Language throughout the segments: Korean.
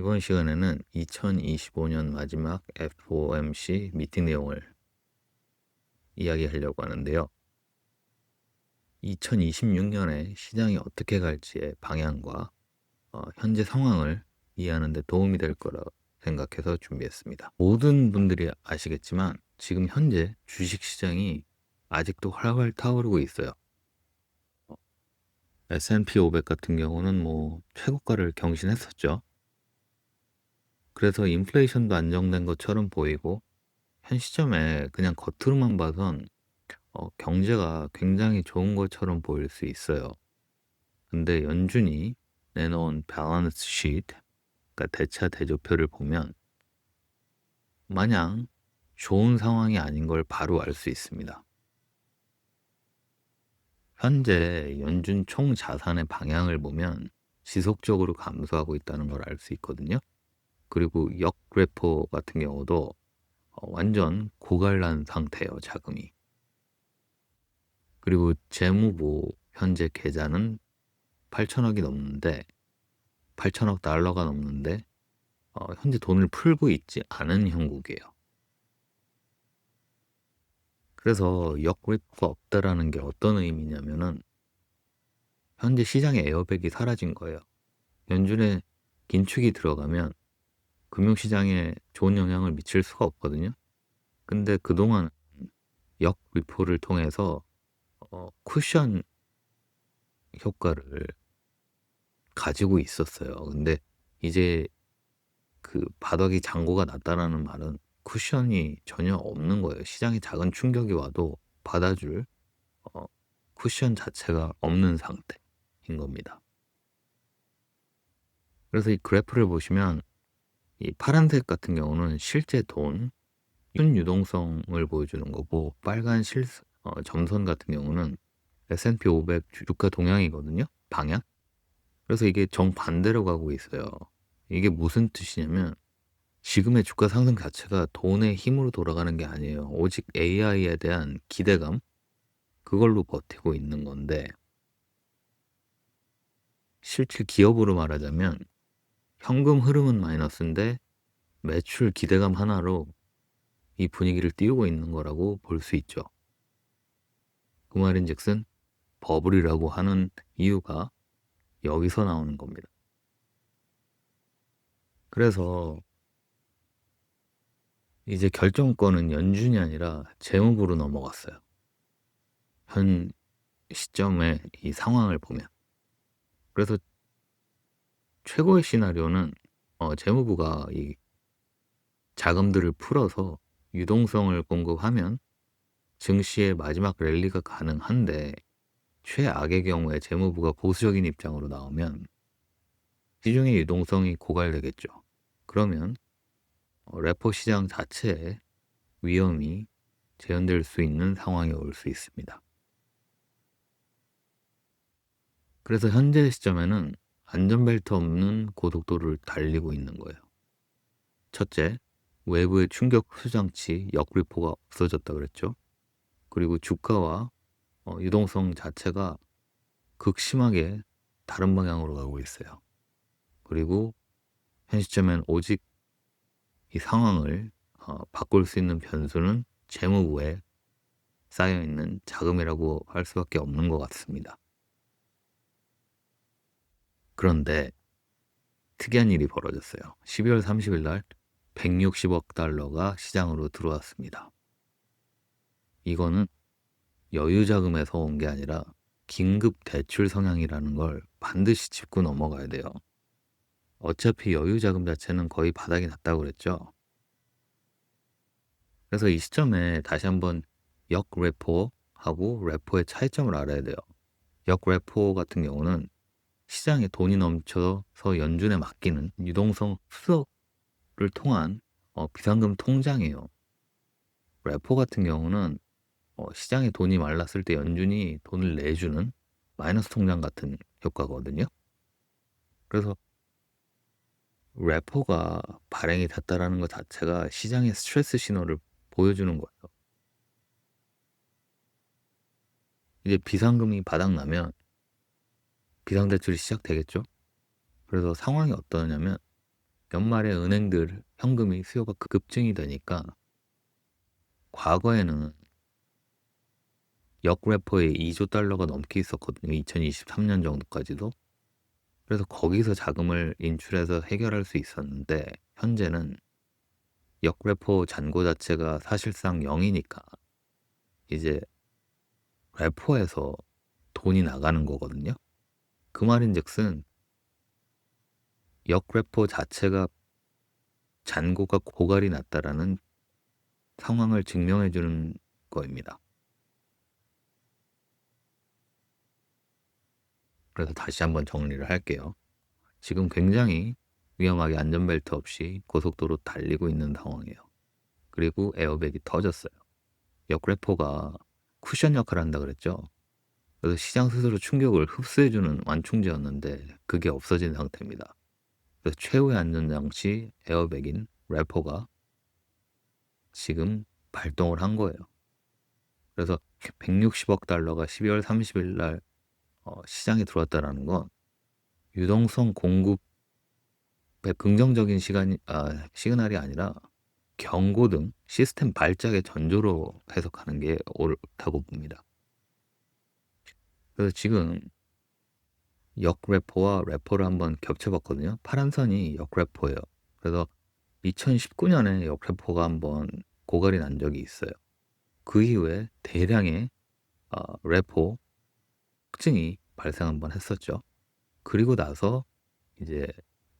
이번 시간에는 2025년 마지막 FOMC 미팅 내용을 이야기하려고 하는데요. 2026년에 시장이 어떻게 갈지의 방향과 현재 상황을 이해하는 데 도움이 될 거라 생각해서 준비했습니다. 모든 분들이 아시겠지만 지금 현재 주식시장이 아직도 활활 타오르고 있어요. S&P 500 같은 경우는 최고가를 경신했었죠. 그래서 인플레이션도 안정된 것처럼 보이고 현 시점에 그냥 겉으로만 봐선 경제가 굉장히 좋은 것처럼 보일 수 있어요. 근데 연준이 내놓은 밸런스 시트, 그러니까 대차 대조표를 보면 마냥 좋은 상황이 아닌 걸 바로 알 수 있습니다. 현재 연준 총 자산의 방향을 보면 지속적으로 감소하고 있다는 걸 알 수 있거든요. 그리고 역레포 같은 경우도 완전 고갈난 상태예요, 자금이. 그리고 재무부 현재 계좌는 8천억이 넘는데 8천억 달러가 넘는데 현재 돈을 풀고 있지 않은 형국이에요. 그래서 역리프가 없다라는 게 어떤 의미냐면은 현재 시장의 에어백이 사라진 거예요. 연준에 긴축이 들어가면 금융시장에 좋은 영향을 미칠 수가 없거든요. 근데 그동안 역리포를 통해서 쿠션 효과를 가지고 있었어요. 근데 이제 그 바닥이 잔고가 났다라는 말은 쿠션이 전혀 없는 거예요. 시장에 작은 충격이 와도 받아줄 어, 쿠션 자체가 없는 상태인 겁니다. 그래서 이 그래프를 보시면 이 파란색 같은 경우는 실제 돈, 순유동성을 보여주는 거고 빨간 점선 같은 경우는 S&P 500 주가 동향이거든요. 방향. 그래서 이게 정반대로 가고 있어요. 이게 무슨 뜻이냐면 지금의 주가 상승 자체가 돈의 힘으로 돌아가는 게 아니에요. 오직 AI에 대한 기대감, 그걸로 버티고 있는 건데, 실제 기업으로 말하자면 현금 흐름은 마이너스인데 매출 기대감 하나로 이 분위기를 띄우고 있는 거라고 볼 수 있죠. 그 말인즉슨 버블이라고 하는 이유가 여기서 나오는 겁니다. 그래서 이제 결정권은 연준이 아니라 재무부로 넘어갔어요. 현 시점의 이 상황을 보면. 그래서 최고의 시나리오는 재무부가 이 자금들을 풀어서 유동성을 공급하면 증시의 마지막 랠리가 가능한데, 최악의 경우에 재무부가 보수적인 입장으로 나오면 시중의 유동성이 고갈되겠죠. 그러면 레포 시장 자체에 위험이 재현될 수 있는 상황이 올 수 있습니다. 그래서 현재 시점에는 안전벨트 없는 고속도로를 달리고 있는 거예요. 첫째, 외부의 충격 흡수장치 역리포가 없어졌다 그랬죠. 그리고 주가와 유동성 자체가 극심하게 다른 방향으로 가고 있어요. 그리고 현 시점엔 오직 이 상황을 바꿀 수 있는 변수는 재무부에 쌓여있는 자금이라고 할 수밖에 없는 것 같습니다. 그런데 특이한 일이 벌어졌어요. 12월 30일 날 160억 달러가 시장으로 들어왔습니다. 이거는 여유 자금에서 온 게 아니라 긴급 대출 성향이라는 걸 반드시 짚고 넘어가야 돼요. 어차피 여유 자금 자체는 거의 바닥이 났다고 그랬죠. 그래서 이 시점에 다시 한번 역레포하고 레포의 차이점을 알아야 돼요. 역레포 같은 경우는 시장에 돈이 넘쳐서 연준에 맡기는 유동성 흡수를 통한 비상금 통장이에요. 레포 같은 경우는 시장에 돈이 말랐을 때 연준이 돈을 내주는 마이너스 통장 같은 효과거든요. 그래서 레포가 발행이 됐다라는 것 자체가 시장의 스트레스 신호를 보여주는 거예요. 이제 비상금이 연말에 은행들 현금이 수요가 급증이 되니까 과거에는 역레포에 2조 달러가 넘게 있었거든요. 2023년 정도까지도. 그래서 거기서 자금을 인출해서 해결할 수 있었는데 현재는 역레포 잔고 자체가 사실상 0이니까 이제 레포에서 돈이 나가는 거거든요. 그 말인즉슨 역레포 자체가 잔고가 고갈이 났다라는 상황을 증명해 주는 거입니다. 그래서 다시 한번 정리를 할게요. 지금 굉장히 위험하게 안전벨트 없이 고속도로 달리고 있는 상황이에요. 그리고 에어백이 터졌어요. 역레포가 쿠션 역할을 한다 그랬죠. 그래서 시장 스스로 충격을 흡수해주는 완충제였는데 그게 없어진 상태입니다. 그래서 최후의 안전장치 에어백인 레포가 지금 발동을 한 거예요. 그래서 160억 달러가 12월 30일 날 시장에 들어왔다라는 건 유동성 공급의 긍정적인 시그널이 아니라 경고등 시스템 발작의 전조로 해석하는 게 옳다고 봅니다. 그래서 지금 역레포와 레포를 한번 겹쳐봤거든요. 파란 선이 역레포예요. 그래서 2019년에 역레포가 한번 고갈이 난 적이 있어요. 그 이후에 대량의 레포 특징이 발생 한번 했었죠. 그리고 나서 이제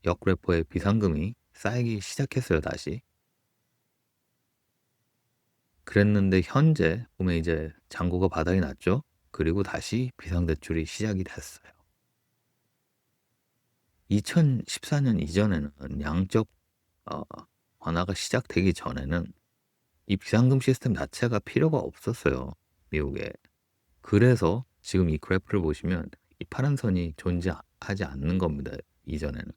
역레포의 비상금이 쌓이기 시작했어요, 다시. 그랬는데 현재 보면 이제 잔고가 바닥이 났죠. 그리고 다시 비상대출이 시작이 됐어요. 2014년 이전에는 양적 어, 완화가 시작되기 전에는 이 비상금 시스템 자체가 필요가 없었어요, 미국에. 그래서 지금 이 그래프를 보시면 이 파란 선이 존재하지 않는 겁니다, 이전에는.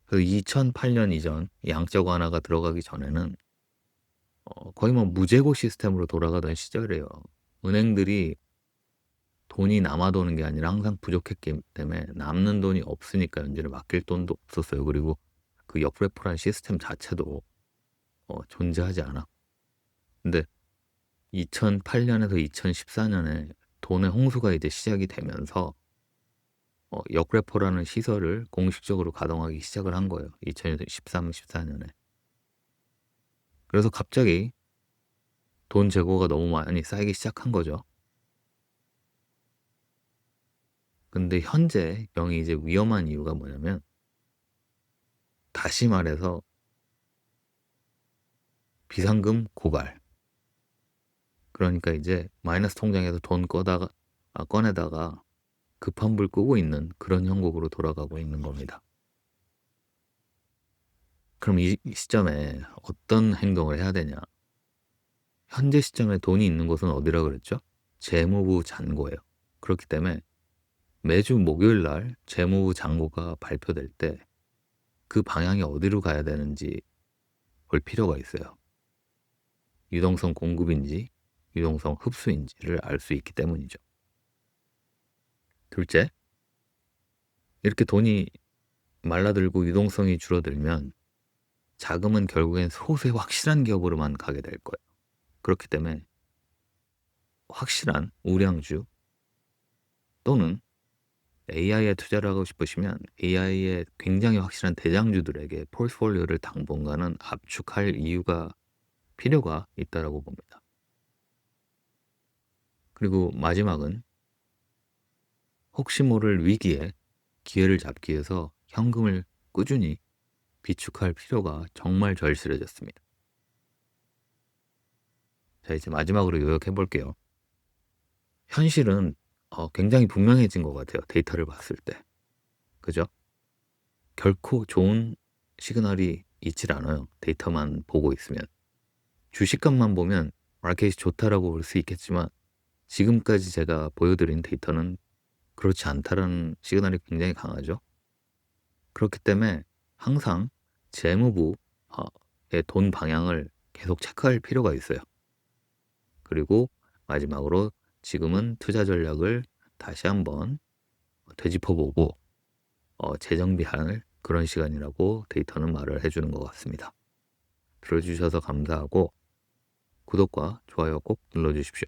그 2008년 이전 양적 완화가 들어가기 전에는 거의 뭐 무재고 시스템으로 돌아가던 시절이에요. 은행들이 돈이 남아도는 게 아니라 항상 부족했기 때문에 남는 돈이 없으니까 연준에 맡길 돈도 없었어요. 그리고 그 역레포라는 시스템 자체도 존재하지 않아. 근데 2008년에서 2014년에 돈의 홍수가 이제 시작이 되면서 역레포라는 시설을 공식적으로 가동하기 시작을 한 거예요. 2013, 14년에. 그래서 갑자기 돈 재고가 너무 많이 쌓이기 시작한 거죠. 근데 현재 영이 이제 위험한 이유가 뭐냐면 다시 말해서 비상금 고갈. 그러니까 이제 마이너스 통장에서 돈 꺼내다가 급한 불 끄고 있는 그런 형국으로 돌아가고 있는 겁니다. 그럼 이 시점에 어떤 행동을 해야 되냐? 현재 시점에 돈이 있는 곳은 어디라 그랬죠? 재무부 잔고예요. 그렇기 때문에 매주 목요일 날 재무부 잔고가 발표될 때 그 방향이 어디로 가야 되는지 볼 필요가 있어요. 유동성 공급인지 유동성 흡수인지를 알 수 있기 때문이죠. 둘째, 이렇게 돈이 말라들고 유동성이 줄어들면 자금은 결국엔 소수의 확실한 기업으로만 가게 될 거예요. 그렇기 때문에 확실한 우량주 또는 AI에 투자를 하고 싶으시면 AI의 굉장히 확실한 대장주들에게 포트폴리오를 당분간은 압축할 필요가 있다고 봅니다. 그리고 마지막은 혹시 모를 위기에 기회를 잡기 위해서 현금을 꾸준히 비축할 필요가 정말 절실해졌습니다. 자, 이제 마지막으로 요약해 볼게요. 현실은 굉장히 분명해진 것 같아요. 데이터를 봤을 때. 그죠? 결코 좋은 시그널이 있질 않아요. 데이터만 보고 있으면. 주식값만 보면 마켓이 좋다라고 볼 수 있겠지만 지금까지 제가 보여드린 데이터는 그렇지 않다라는 시그널이 굉장히 강하죠. 그렇기 때문에 항상 재무부의 돈 방향을 계속 체크할 필요가 있어요. 그리고 마지막으로 지금은 투자 전략을 다시 한번 되짚어보고 재정비할 그런 시간이라고 데이터는 말을 해주는 것 같습니다. 들어주셔서 감사하고 구독과 좋아요 꼭 눌러주십시오.